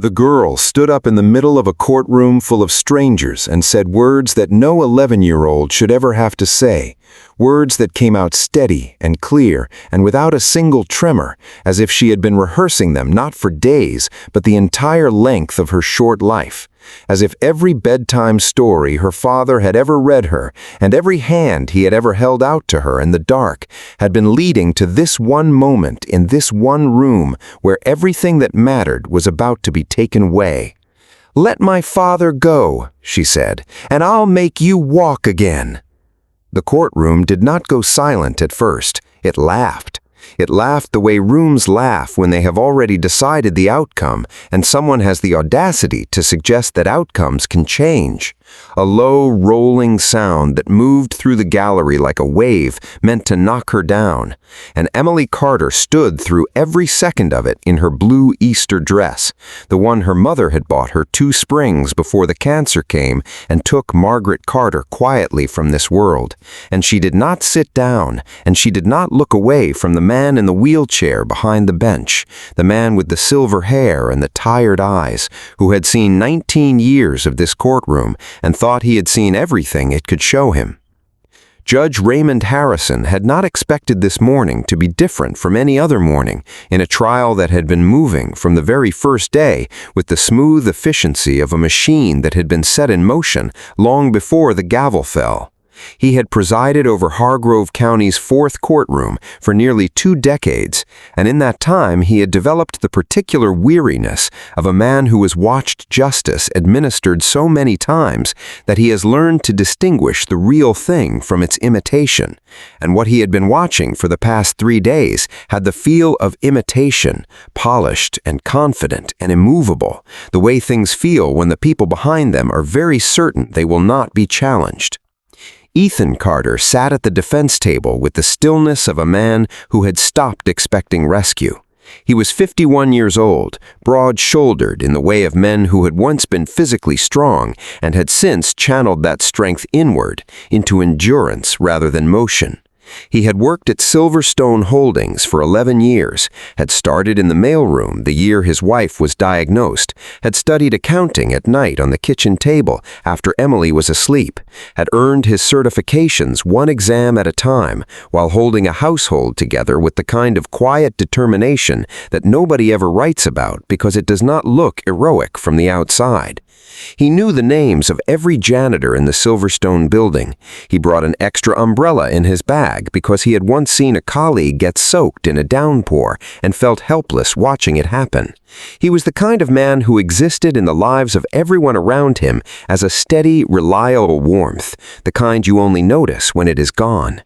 The girl stood up in the middle of a courtroom full of strangers and said words that no 11-year-old should ever have to say, words that came out steady and clear and without a single tremor, as if she had been rehearsing them not for days, but the entire length of her short life, as if every bedtime story her father had ever read her and every hand he had ever held out to her in the dark had been leading to this one moment in this one room where everything that mattered was about to be taken away. "Let my father go," she said, "and I'll make you walk again." The courtroom did not go silent at first. It laughed. It laughed the way rooms laugh when they have already decided the outcome and someone has the audacity to suggest that outcomes can change. A low, rolling sound that moved through the gallery like a wave meant to knock her down, and Emily Carter stood through every second of it in her blue Easter dress, the one her mother had bought her 2 springs before the cancer came and took Margaret Carter quietly from this world. And she did not sit down, and she did not look away from the man in the wheelchair behind the bench, the man with the silver hair and the tired eyes, who had seen 19 years of this courtroom and thought he had seen everything it could show him. Judge Raymond Harrison had not expected this morning to be different from any other morning in a trial that had been moving from the very first day with the smooth efficiency of a machine that had been set in motion long before the gavel fell. He had presided over Hargrove County's 4th courtroom for nearly 2 decades, and in that time he had developed the particular weariness of a man who has watched justice administered so many times that he has learned to distinguish the real thing from its imitation. And what he had been watching for the past 3 days had the feel of imitation, polished and confident and immovable, the way things feel when the people behind them are very certain they will not be challenged. Ethan Carter sat at the defense table with the stillness of a man who had stopped expecting rescue. He was 51 years old, broad-shouldered in the way of men who had once been physically strong and had since channeled that strength inward into endurance rather than motion. He had worked at Silverstone Holdings for 11 years, had started in the mailroom the year his wife was diagnosed, had studied accounting at night on the kitchen table after Emily was asleep, had earned his certifications 1 exam at a time while holding a household together with the kind of quiet determination that nobody ever writes about because it does not look heroic from the outside. He knew the names of every janitor in the Silverstone building. He brought an extra umbrella in his bag because he had once seen a colleague get soaked in a downpour and felt helpless watching it happen. He was the kind of man who existed in the lives of everyone around him as a steady, reliable warmth, the kind you only notice when it is gone.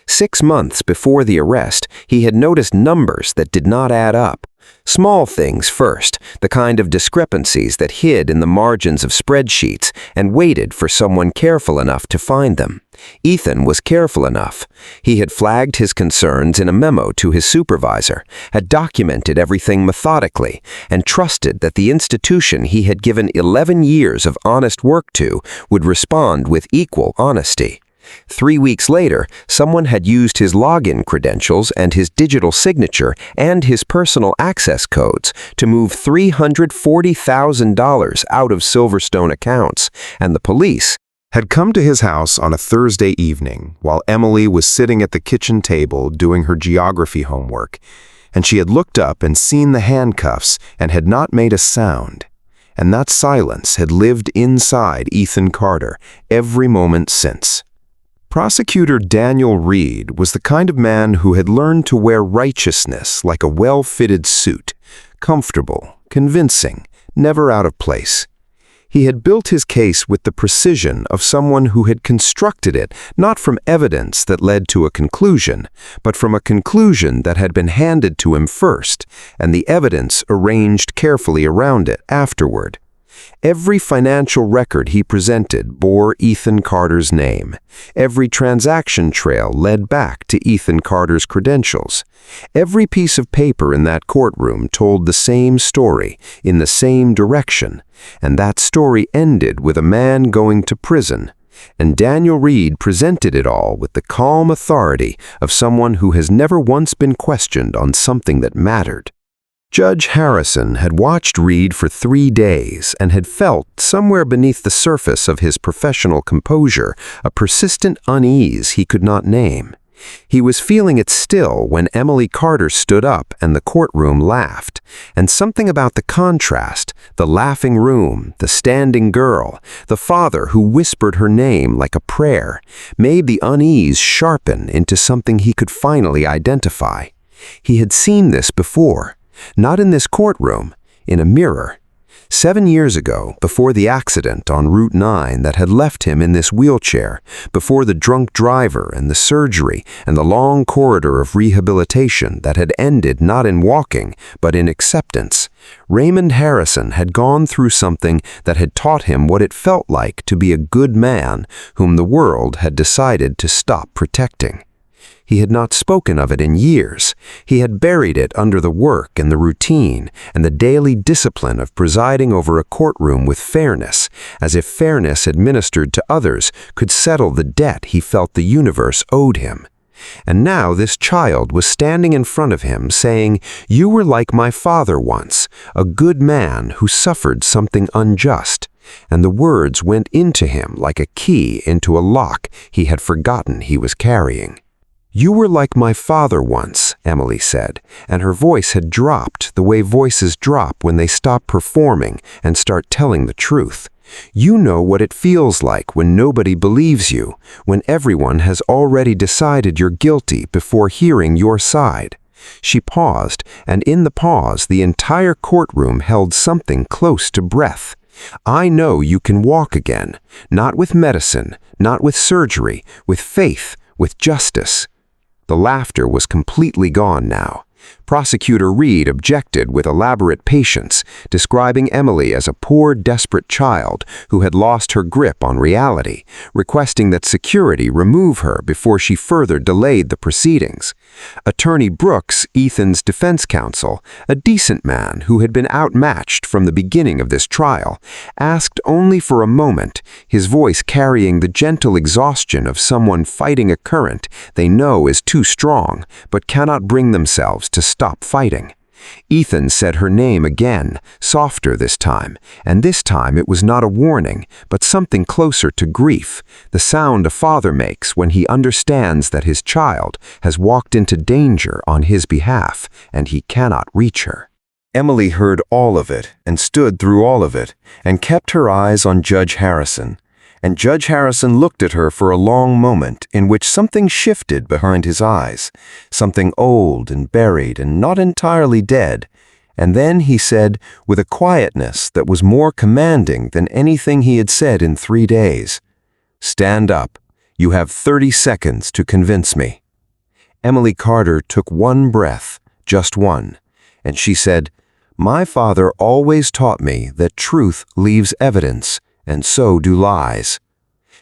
6 months before the arrest, he had noticed numbers that did not add up. Small things first, the kind of discrepancies that hid in the margins of spreadsheets and waited for someone careful enough to find them. Ethan was careful enough. He had flagged his concerns in a memo to his supervisor, had documented everything methodically, and trusted that the institution he had given 11 years of honest work to would respond with equal honesty. 3 weeks later, someone had used his login credentials and his digital signature and his personal access codes to move $340,000 out of Silverstone accounts, and the police had come to his house on a Thursday evening while Emily was sitting at the kitchen table doing her geography homework, and she had looked up and seen the handcuffs and had not made a sound. And that silence had lived inside Ethan Carter every moment since. Prosecutor Daniel Reed was the kind of man who had learned to wear righteousness like a well-fitted suit, comfortable, convincing, never out of place. He had built his case with the precision of someone who had constructed it not from evidence that led to a conclusion, but from a conclusion that had been handed to him first, and the evidence arranged carefully around it afterward. Every financial record he presented bore Ethan Carter's name. Every transaction trail led back to Ethan Carter's credentials. Every piece of paper in that courtroom told the same story, in the same direction, and that story ended with a man going to prison. And Daniel Reed presented it all with the calm authority of someone who has never once been questioned on something that mattered. Judge Harrison had watched Reed for 3 days and had felt, somewhere beneath the surface of his professional composure, a persistent unease he could not name. He was feeling it still when Emily Carter stood up and the courtroom laughed, and something about the contrast, the laughing room, the standing girl, the father who whispered her name like a prayer, made the unease sharpen into something he could finally identify. He had seen this before. Not in this courtroom, in a mirror. 7 years ago, before the accident on Route 9 that had left him in this wheelchair, before the drunk driver and the surgery and the long corridor of rehabilitation that had ended not in walking, but in acceptance, Raymond Harrison had gone through something that had taught him what it felt like to be a good man whom the world had decided to stop protecting. He had not spoken of it in years. He had buried it under the work and the routine and the daily discipline of presiding over a courtroom with fairness, as if fairness administered to others could settle the debt he felt the universe owed him. And now this child was standing in front of him saying, "You were like my father once, a good man who suffered something unjust." And the words went into him like a key into a lock he had forgotten he was carrying. "You were like my father once," Emily said, and her voice had dropped the way voices drop when they stop performing and start telling the truth. "You know what it feels like when nobody believes you, when everyone has already decided you're guilty before hearing your side." She paused, and in the pause the entire courtroom held something close to breath. "I know you can walk again, not with medicine, not with surgery, with faith, with justice." The laughter was completely gone now. Prosecutor Reed objected with elaborate patience, describing Emily as a poor, desperate child who had lost her grip on reality, requesting that security remove her before she further delayed the proceedings. Attorney Brooks, Ethan's defense counsel, a decent man who had been outmatched from the beginning of this trial, asked only for a moment, his voice carrying the gentle exhaustion of someone fighting a current they know is too strong but cannot bring themselves to stop fighting. Ethan said her name again, softer this time, and this time it was not a warning, but something closer to grief, the sound a father makes when he understands that his child has walked into danger on his behalf and he cannot reach her. Emily heard all of it and stood through all of it and kept her eyes on Judge Harrison. And Judge Harrison looked at her for a long moment in which something shifted behind his eyes, something old and buried and not entirely dead. And then he said, with a quietness that was more commanding than anything he had said in 3 days, "Stand up. You have 30 seconds to convince me." Emily Carter took one breath, just one, and she said, "My father always taught me that truth leaves evidence, and so do lies."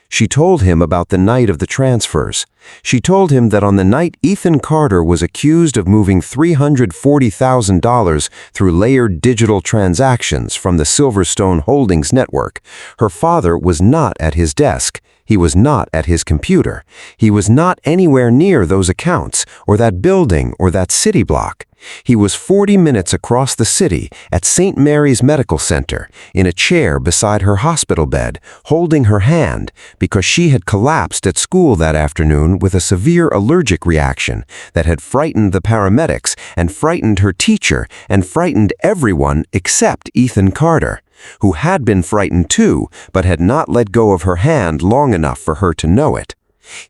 She told him about the night of the transfers. She told him that on the night Ethan Carter was accused of moving $340,000 through layered digital transactions from the Silverstone Holdings network, her father was not at his desk. He was not at his computer. He was not anywhere near those accounts, or that building, or that city block. He was 40 minutes across the city at St. Mary's Medical Center, in a chair beside her hospital bed, holding her hand because she had collapsed at school that afternoon with a severe allergic reaction that had frightened the paramedics and frightened her teacher and frightened everyone except Ethan Carter, who had been frightened too, but had not let go of her hand long enough for her to know it.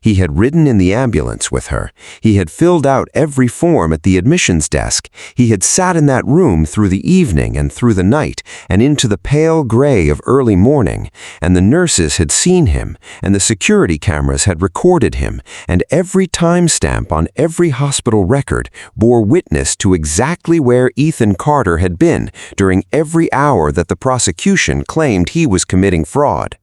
He had ridden in the ambulance with her. He had filled out every form at the admissions desk. He had sat in that room through the evening and through the night and into the pale gray of early morning, and the nurses had seen him, and the security cameras had recorded him, and every timestamp on every hospital record bore witness to exactly where Ethan Carter had been during every hour that the prosecution claimed he was committing fraud.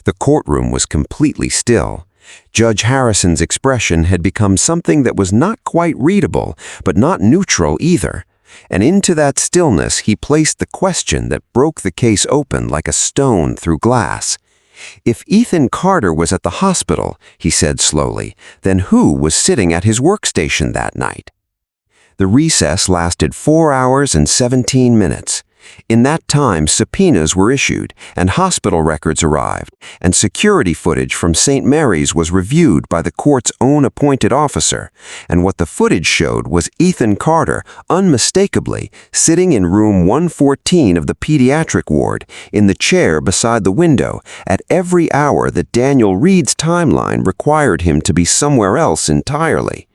The courtroom was completely still. Judge Harrison's expression had become something that was not quite readable, but not neutral either. And into that stillness he placed the question that broke the case open like a stone through glass. "If Ethan Carter was at the hospital," he said slowly, "then who was sitting at his workstation that night?" The recess lasted 4 hours and 17 minutes. In that time, subpoenas were issued, and hospital records arrived, and security footage from St. Mary's was reviewed by the court's own appointed officer, and what the footage showed was Ethan Carter, unmistakably, sitting in room 114 of the pediatric ward, in the chair beside the window, at every hour that Daniel Reed's timeline required him to be somewhere else entirely.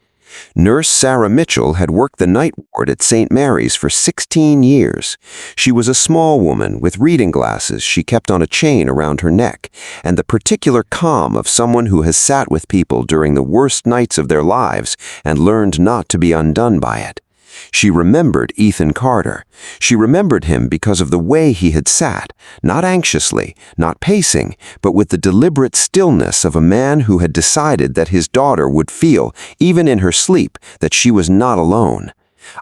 Nurse Sarah Mitchell had worked the night ward at St. Mary's for 16 years. She was a small woman with reading glasses she kept on a chain around her neck, and the particular calm of someone who has sat with people during the worst nights of their lives and learned not to be undone by it. She remembered Ethan Carter. She remembered him because of the way he had sat, not anxiously, not pacing, but with the deliberate stillness of a man who had decided that his daughter would feel, even in her sleep, that she was not alone.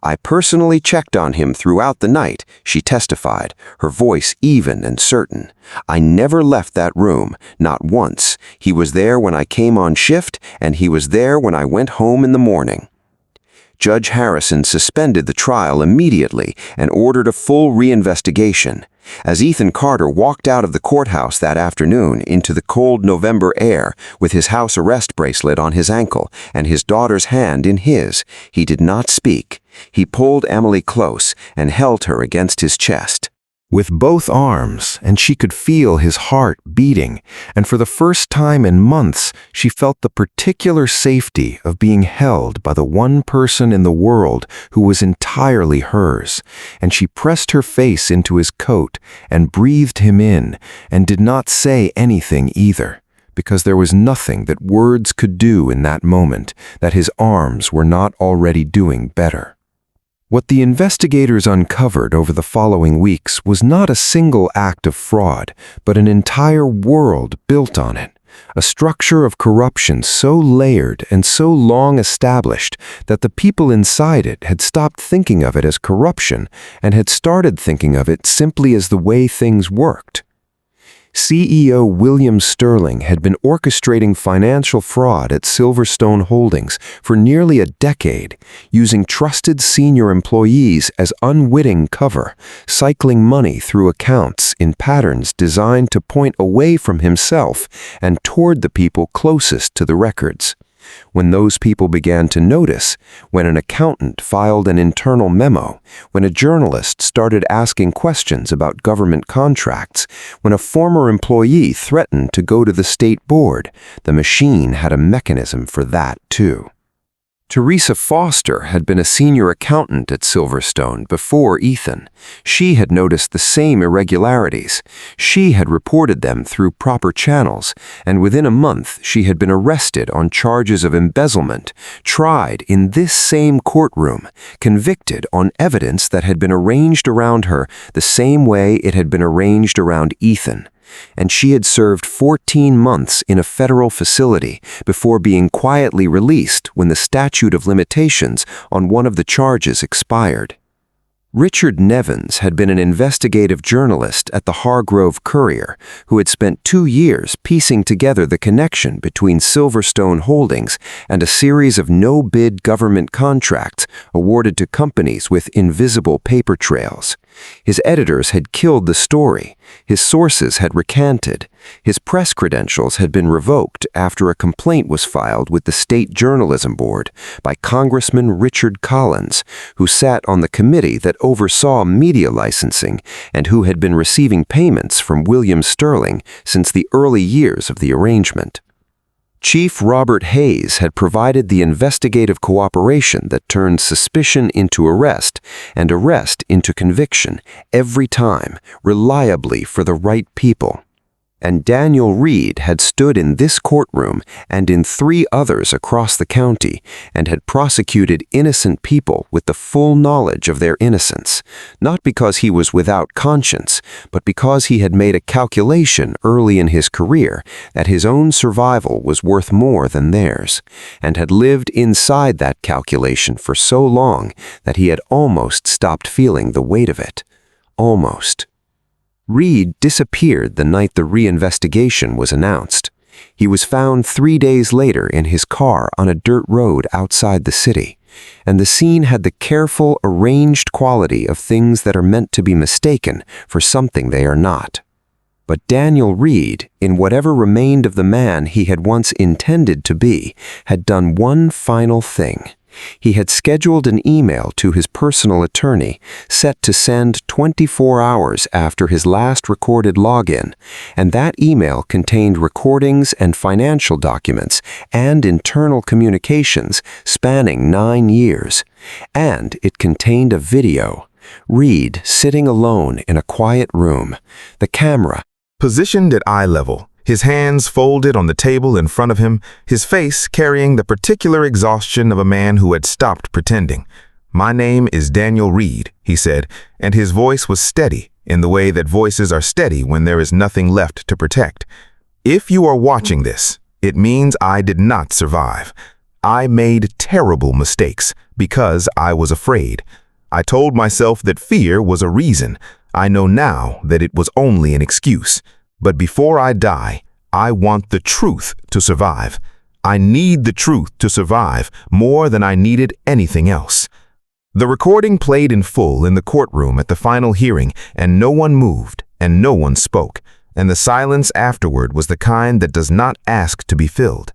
"I personally checked on him throughout the night," she testified, her voice even and certain. "I never left that room, not once. He was there when I came on shift, and he was there when I went home in the morning." Judge Harrison suspended the trial immediately and ordered a full reinvestigation. As Ethan Carter walked out of the courthouse that afternoon into the cold November air with his house arrest bracelet on his ankle and his daughter's hand in his, he did not speak. He pulled Emily close and held her against his chest. With both arms, and she could feel his heart beating, and for the first time in months, she felt the particular safety of being held by the one person in the world who was entirely hers, and she pressed her face into his coat and breathed him in, and did not say anything either, because there was nothing that words could do in that moment that his arms were not already doing better. What the investigators uncovered over the following weeks was not a single act of fraud, but an entire world built on it, a structure of corruption so layered and so long established that the people inside it had stopped thinking of it as corruption and had started thinking of it simply as the way things worked. CEO William Sterling had been orchestrating financial fraud at Silverstone Holdings for nearly a decade, using trusted senior employees as unwitting cover, cycling money through accounts in patterns designed to point away from himself and toward the people closest to the records. When those people began to notice, when an accountant filed an internal memo, when a journalist started asking questions about government contracts, when a former employee threatened to go to the state board, the machine had a mechanism for that too. Teresa Foster had been a senior accountant at Silverstone before Ethan. She had noticed the same irregularities. She had reported them through proper channels, and within a month she had been arrested on charges of embezzlement, tried in this same courtroom, convicted on evidence that had been arranged around her the same way it had been arranged around Ethan. And she had served 14 months in a federal facility before being quietly released when the statute of limitations on one of the charges expired. Richard Nevins had been an investigative journalist at the Hargrove Courier who had spent 2 years piecing together the connection between Silverstone Holdings and a series of no-bid government contracts awarded to companies with invisible paper trails. His editors had killed the story. His sources had recanted. His press credentials had been revoked after a complaint was filed with the State Journalism Board by Congressman Richard Collins, who sat on the committee that oversaw media licensing and who had been receiving payments from William Sterling since the early years of the arrangement. Chief Robert Hayes had provided the investigative cooperation that turned suspicion into arrest and arrest into conviction every time, reliably for the right people. And Daniel Reed had stood in this courtroom and in 3 others across the county and had prosecuted innocent people with the full knowledge of their innocence, not because he was without conscience, but because he had made a calculation early in his career that his own survival was worth more than theirs, and had lived inside that calculation for so long that he had almost stopped feeling the weight of it. Almost. Reed disappeared the night the reinvestigation was announced. He was found 3 days later in his car on a dirt road outside the city, and the scene had the careful, arranged quality of things that are meant to be mistaken for something they are not. But Daniel Reed, in whatever remained of the man he had once intended to be, had done one final thing. He had scheduled an email to his personal attorney, set to send 24 hours after his last recorded login, and that email contained recordings and financial documents and internal communications spanning 9 years. And it contained a video. Reed sitting alone in a quiet room, the camera positioned at eye level, his hands folded on the table in front of him, his face carrying the particular exhaustion of a man who had stopped pretending. "My name is Daniel Reed," he said, and his voice was steady in the way that voices are steady when there is nothing left to protect. "If you are watching this, it means I did not survive. I made terrible mistakes because I was afraid. I told myself that fear was a reason. I know now that it was only an excuse. But before I die, I want the truth to survive. I need the truth to survive more than I needed anything else." The recording played in full in the courtroom at the final hearing, and no one moved and no one spoke, and the silence afterward was the kind that does not ask to be filled.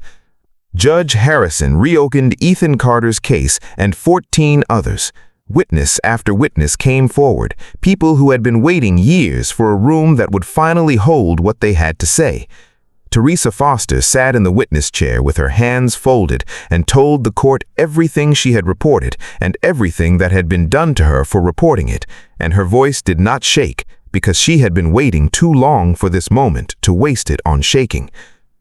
Judge Harrison reopened Ethan Carter's case and 14 others. Witness after witness came forward, people who had been waiting years for a room that would finally hold what they had to say. Teresa Foster sat in the witness chair with her hands folded and told the court everything she had reported and everything that had been done to her for reporting it, and her voice did not shake because she had been waiting too long for this moment to waste it on shaking.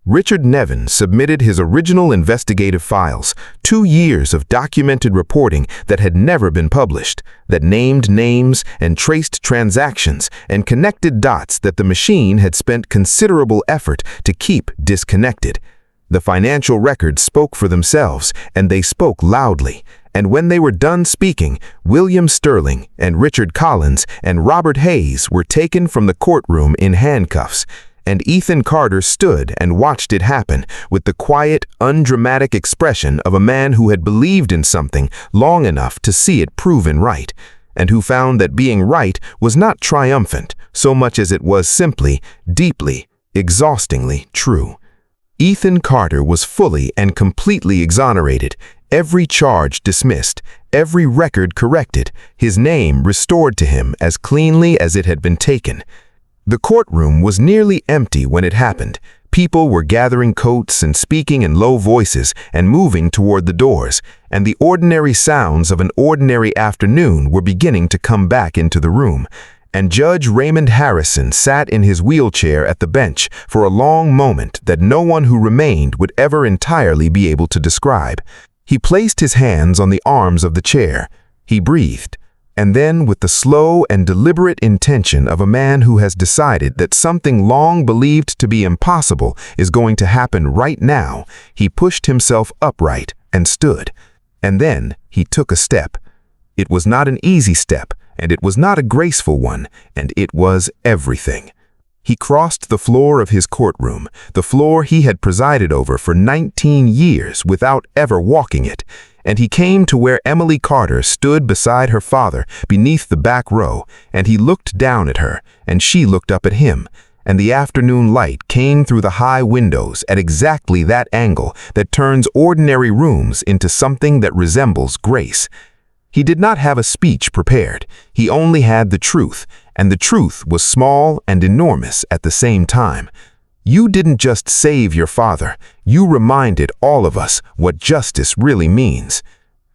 Richard Nevin submitted his original investigative files, 2 years of documented reporting that had never been published, that named names and traced transactions and connected dots that the machine had spent considerable effort to keep disconnected. The financial records spoke for themselves, and they spoke loudly. And when they were done speaking, William Sterling and Richard Collins and Robert Hayes were taken from the courtroom in handcuffs. And Ethan Carter stood and watched it happen with the quiet, undramatic expression of a man who had believed in something long enough to see it proven right, and who found that being right was not triumphant so much as it was simply, deeply, exhaustingly true. Ethan Carter was fully and completely exonerated, every charge dismissed, every record corrected, his name restored to him as cleanly as it had been taken. The courtroom was nearly empty when it happened. People were gathering coats and speaking in low voices and moving toward the doors, and the ordinary sounds of an ordinary afternoon were beginning to come back into the room. And Judge Raymond Harrison sat in his wheelchair at the bench for a long moment that no one who remained would ever entirely be able to describe. He placed his hands on the arms of the chair. He breathed. And then, with the slow and deliberate intention of a man who has decided that something long believed to be impossible is going to happen right now, he pushed himself upright and stood. And then he took a step. It was not an easy step, and it was not a graceful one, and it was everything. He crossed the floor of his courtroom, the floor he had presided over for 19 years without ever walking it, and he came to where Emily Carter stood beside her father beneath the back row, and he looked down at her, and she looked up at him, and the afternoon light came through the high windows at exactly that angle that turns ordinary rooms into something that resembles grace. He did not have a speech prepared. He only had the truth, and the truth was small and enormous at the same time. You didn't just save your father, you reminded all of us what justice really means.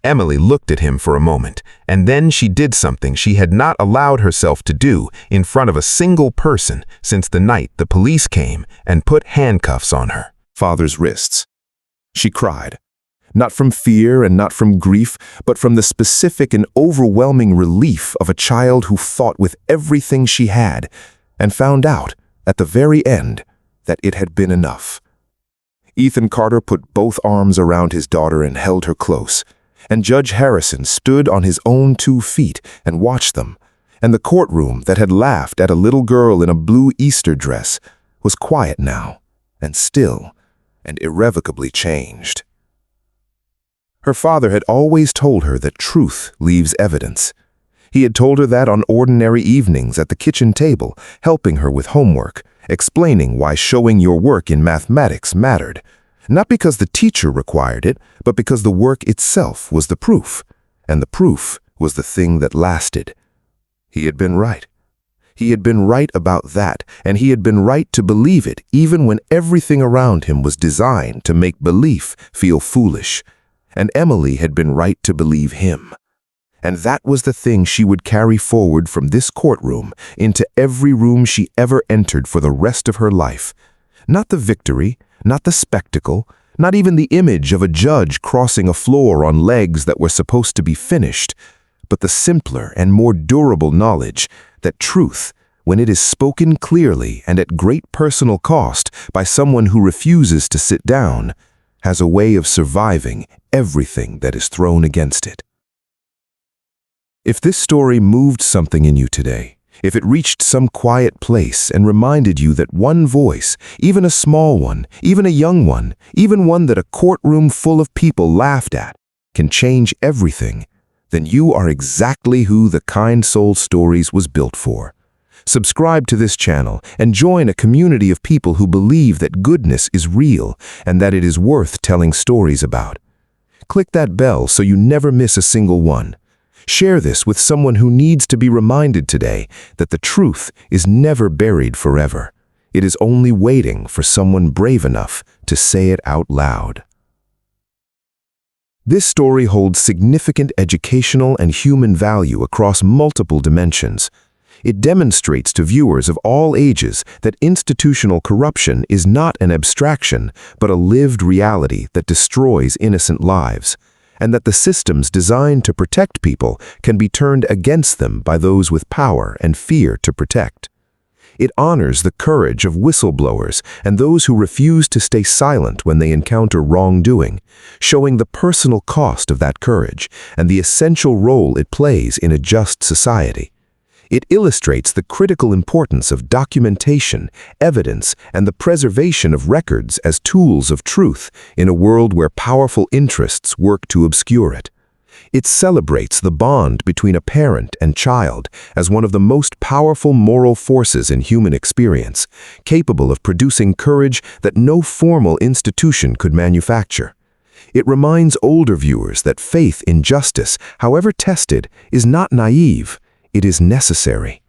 Emily looked at him for a moment, and then she did something she had not allowed herself to do in front of a single person since the night the police came and put handcuffs on her Father's wrists. She cried, not from fear and not from grief, but from the specific and overwhelming relief of a child who fought with everything she had and found out, at the very end, that it had been enough. Ethan Carter put both arms around his daughter and held her close, and Judge Harrison stood on his own 2 feet and watched them, and the courtroom that had laughed at a little girl in a blue Easter dress was quiet now, and still, and irrevocably changed. Her father had always told her that truth leaves evidence. He had told her that on ordinary evenings at the kitchen table, helping her with homework, explaining why showing your work in mathematics mattered. Not because the teacher required it, but because the work itself was the proof, and the proof was the thing that lasted. He had been right. He had been right about that, and he had been right to believe it even when everything around him was designed to make belief feel foolish. And Emily had been right to believe him. And that was the thing she would carry forward from this courtroom into every room she ever entered for the rest of her life. Not the victory, not the spectacle, not even the image of a judge crossing a floor on legs that were supposed to be finished, but the simpler and more durable knowledge that truth, when it is spoken clearly and at great personal cost by someone who refuses to sit down, has a way of surviving everything that is thrown against it. If this story moved something in you today, if it reached some quiet place and reminded you that one voice, even a small one, even a young one, even one that a courtroom full of people laughed at, can change everything, then you are exactly who the Kind Soul Stories was built for. Subscribe to this channel and join a community of people who believe that goodness is real and that it is worth telling stories about. Click that bell so you never miss a single one. Share this with someone who needs to be reminded today that the truth is never buried forever. It is only waiting for someone brave enough to say it out loud. This story holds significant educational and human value across multiple dimensions. It demonstrates to viewers of all ages that institutional corruption is not an abstraction, but a lived reality that destroys innocent lives, and that the systems designed to protect people can be turned against them by those with power and fear to protect. It honors the courage of whistleblowers and those who refuse to stay silent when they encounter wrongdoing, showing the personal cost of that courage and the essential role it plays in a just society. It illustrates the critical importance of documentation, evidence, and the preservation of records as tools of truth in a world where powerful interests work to obscure it. It celebrates the bond between a parent and child as one of the most powerful moral forces in human experience, capable of producing courage that no formal institution could manufacture. It reminds older viewers that faith in justice, however tested, is not naive. It is necessary,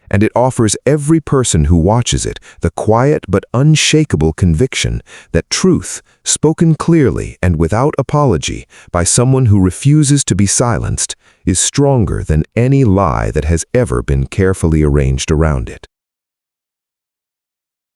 and it offers every person who watches it the quiet but unshakable conviction that truth, spoken clearly and without apology by someone who refuses to be silenced, is stronger than any lie that has ever been carefully arranged around it.